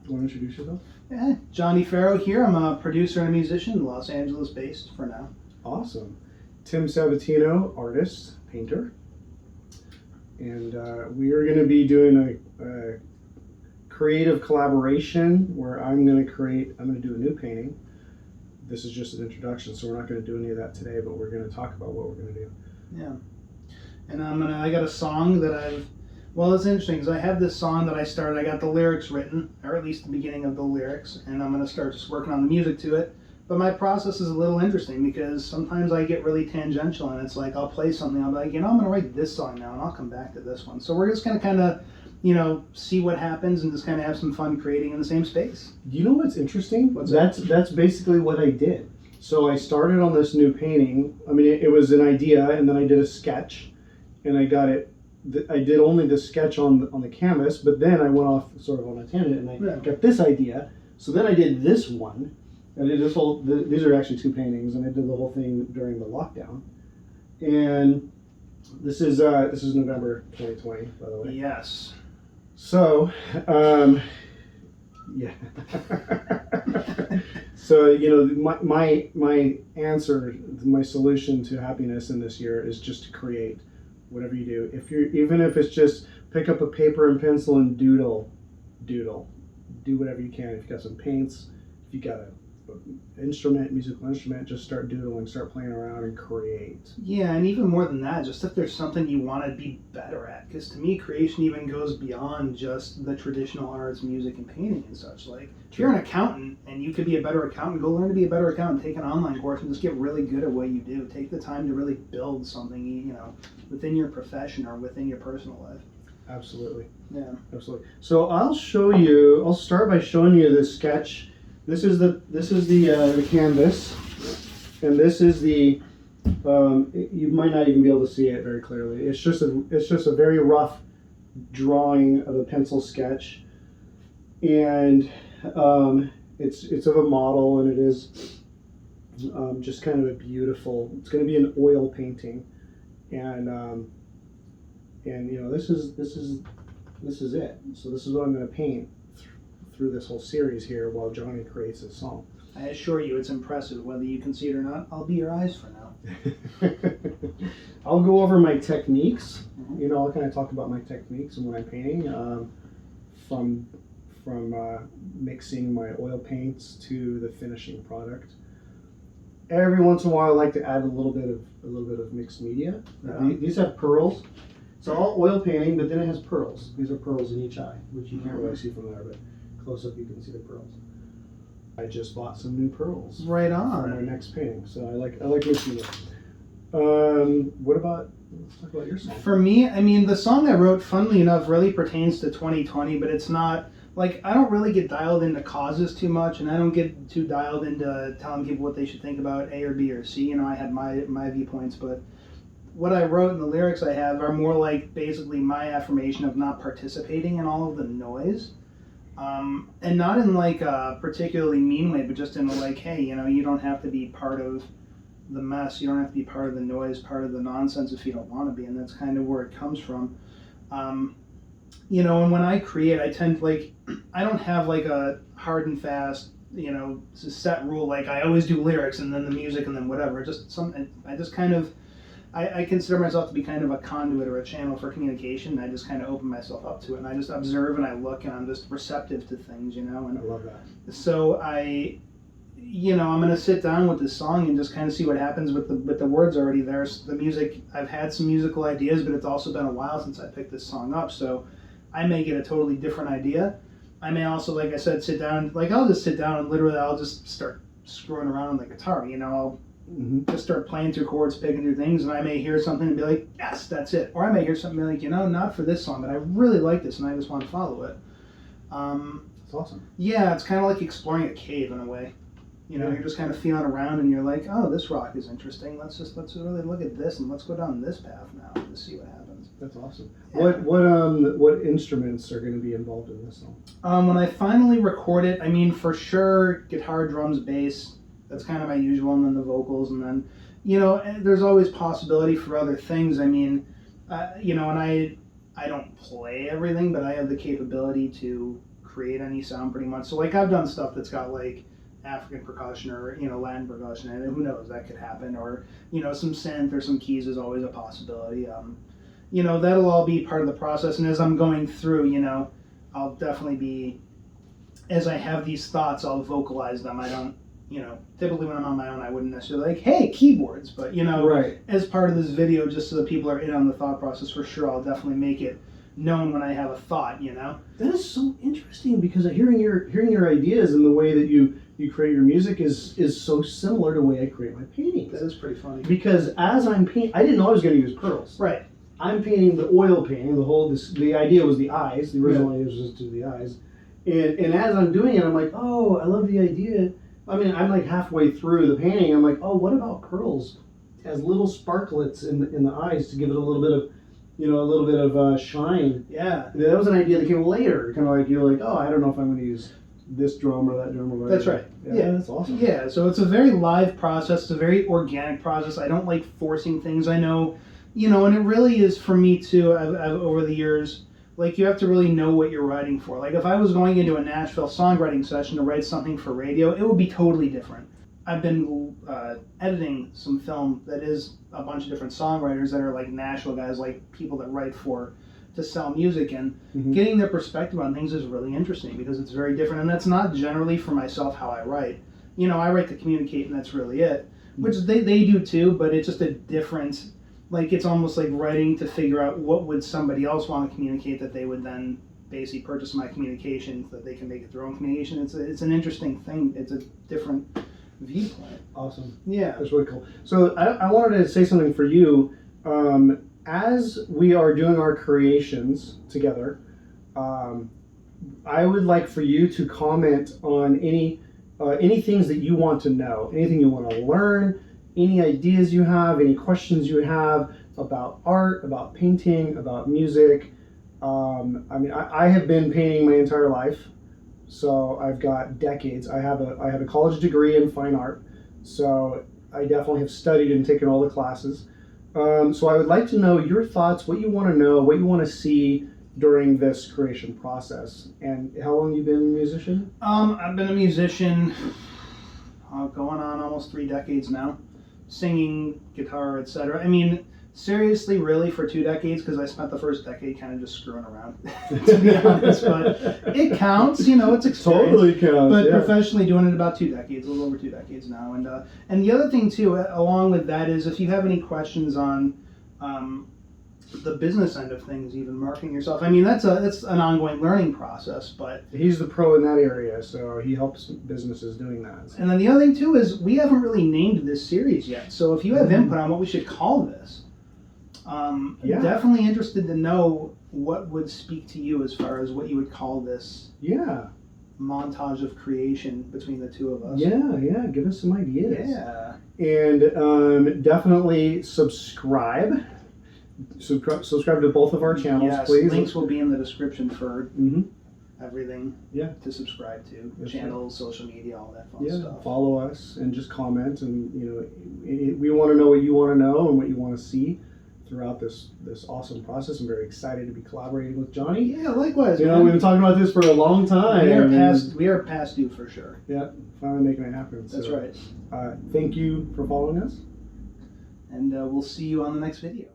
Want to introduce yourself? Yeah, Johnnie Ferro here. I'm a producer and a musician, Los Angeles based for now. Awesome. Tim Sabatino, artist, painter. And we are going to be doing a creative collaboration where I'm going to do a new painting. This is just an introduction, so we're not going to do any of that today, but we're going to talk about what we're going to do. Yeah. And I got a song that it's interesting because I have this song that I started. I got the lyrics written, or at least the beginning of the lyrics, and I'm going to start just working on the music to it. But my process is a little interesting because sometimes I get really tangential, and it's like I'll play something, I'll be like, I'm going to write this song now, and I'll come back to this one. So we're just going to kind of, see what happens and just kind of have some fun creating in the same space. You know what's interesting? That's basically what I did. So I started on this new painting. I mean, it was an idea, and then I did a sketch, and I got it. I did only the sketch on the canvas, but then I went off sort of on a tangent, and I got this idea. So then I did this one. I did this whole. These are actually two paintings, and I did the whole thing during the lockdown. And this is November 2020, by the way. Yes. So, yeah. So my answer, my solution to happiness in this year is just to create whatever you do. Even if it's just pick up a paper and pencil and doodle, do whatever you can. If you got some paints, if you got a musical instrument, just start doodling, start playing around and create. Yeah, and even more than that, just if there's something you want to be better at, because to me creation even goes beyond just the traditional arts, music and painting and such. Like if you're an accountant and you could be a better accountant, go learn to be a better accountant, take an online course and just get really good at what you do. Take the time to really build something, within your profession or within your personal life. Absolutely. Yeah. Absolutely. So I'll start by showing you this sketch. This is the canvas, and this is the. You might not even be able to see it very clearly. It's just a very rough drawing of a pencil sketch, and it's of a model, and it is just kind of a beautiful. It's going to be an oil painting, and this is it. So this is what I'm going to paint through this whole series here while Johnnie creates his song. I assure you it's impressive. Whether you can see it or not, I'll be your eyes for now. I'll go over my techniques. Mm-hmm. I'll kind of talk about my techniques and when I'm painting, from mixing my oil paints to the finishing product. Every once in a while I like to add a little bit of mixed media. These have pearls. It's all oil painting, but then it has pearls. These are pearls in each eye, which you can't really see from there, but close up you can see the pearls. I just bought some new pearls. Right on. For my next painting, so I like mixing it. Let's talk about your song. For me, the song I wrote, funnily enough, really pertains to 2020, but it's not, I don't really get dialed into causes too much, and I don't get too dialed into telling people what they should think about A or B or C. I had my viewpoints, but what I wrote in the lyrics I have are more like basically my affirmation of not participating in all of the noise. And not in a particularly mean way, but just in hey, you don't have to be part of the mess. You don't have to be part of the noise, part of the nonsense if you don't want to be. And that's kind of where it comes from. And when I create, I tend I don't have a hard and fast, set rule. I always do lyrics and then the music and then whatever. I consider myself to be kind of a conduit or a channel for communication. I just kind of open myself up to it, and I just observe and I look, and I'm just receptive to things, And I love that. So I'm going to sit down with this song and just kind of see what happens with the words already there. The music, I've had some musical ideas, but it's also been a while since I picked this song up, so I may get a totally different idea. I may also, like I said, sit down. I'll just sit down and literally I'll just start screwing around on the guitar. I'll just start playing through chords, picking through things, and I may hear something and be like, yes, that's it. Or I may hear something and be like, not for this song, but I really like this and I just want to follow it. That's awesome. Yeah, it's kind of like exploring a cave in a way. You're just kind of feeling around and you're like, oh, this rock is interesting. Let's really look at this and let's go down this path now to see what happens. That's awesome. Yeah. What instruments are going to be involved in this song? When I finally record it, for sure guitar, drums, bass. That's kind of my usual, and then the vocals, and then, there's always possibility for other things. And I don't play everything, but I have the capability to create any sound pretty much. So like I've done stuff that's got like African percussion or Latin percussion, and who knows, that could happen, or some synth or some keys is always a possibility. That'll all be part of the process, and as I'm going through, I'll definitely be, as I have these thoughts, I'll vocalize them. I don't, typically when I'm on my own, I wouldn't necessarily like, hey, keyboards, but right. as part of this video, just so that people are in on the thought process, for sure, I'll definitely make it known when I have a thought. That is so interesting, because hearing your ideas and the way that you create your music is so similar to the way I create my paintings. That is pretty funny. Because as I'm painting, I didn't know I was going to use pearls. Right. I'm painting the oil painting. The idea was the eyes. The original idea was just to do the eyes. And as I'm doing it, I'm like, oh, I love the idea. I mean, I'm like halfway through the painting. I'm like, oh, what about pearls as little sparklets in the eyes to give it a little bit of shine. Yeah. That was an idea that came later. Kind of like, you're like, oh, I don't know if I'm going to use this drum or that drum or whatever. That's right. Yeah, that's awesome. Yeah, so it's a very live process. It's a very organic process. I don't like forcing things. I know, and it really is for me too. I've over the years, like, you have to really know what you're writing for. Like, if I was going into a Nashville songwriting session to write something for radio, it would be totally different. I've been editing some film that is a bunch of different songwriters that are like Nashville guys, like people that write to sell music, and getting their perspective on things is really interesting because it's very different, and that's not generally for myself how I write. I write to communicate, and that's really it, which they do too, but it's just a different, like, it's almost like writing to figure out what would somebody else want to communicate that they would then basically purchase my communication so that they can make it their own communication. It's an interesting thing. It's a different viewpoint. Awesome. Yeah. That's really cool. So I wanted to say something for you. As we are doing our creations together, I would like for you to comment on any things that you want to know, anything you want to learn, any ideas you have, any questions you have about art, about painting, about music. I have been painting my entire life. So I've got decades. I have a college degree in fine art, so I definitely have studied and taken all the classes. So I would like to know your thoughts, what you want to know, what you want to see during this creation process. And how long have you been a musician? I've been a musician going on almost 3 decades now, singing, guitar, etc. I mean, seriously, really, for 2 decades, because I spent the first decade kind of just screwing around, to be honest. But it counts, it's experience. Totally counts. But professionally doing it about 2 decades, a little over 2 decades now. And the other thing too, along with that, is if you have any questions on the business end of things, even marketing yourself. I mean, that's an ongoing learning process. But he's the pro in that area, so he helps businesses doing that. And then the other thing too is we haven't really named this series yet. So if you have input on what we should call this. Definitely interested to know what would speak to you as far as what you would call this montage of creation between the two of us. Yeah, give us some ideas. Yeah. And definitely subscribe to both of our channels, please. Links will be in the description for everything to subscribe to. Channels, social media, all that fun stuff. Follow us and just comment, and we want to know what you want to know and what you want to see throughout this awesome process. I'm very excited to be collaborating with Johnnie. Yeah, likewise. We've been talking about this for a long time. We are past due for sure. Yeah, finally making it happen. That's right. Thank you for following us. And we'll see you on the next video.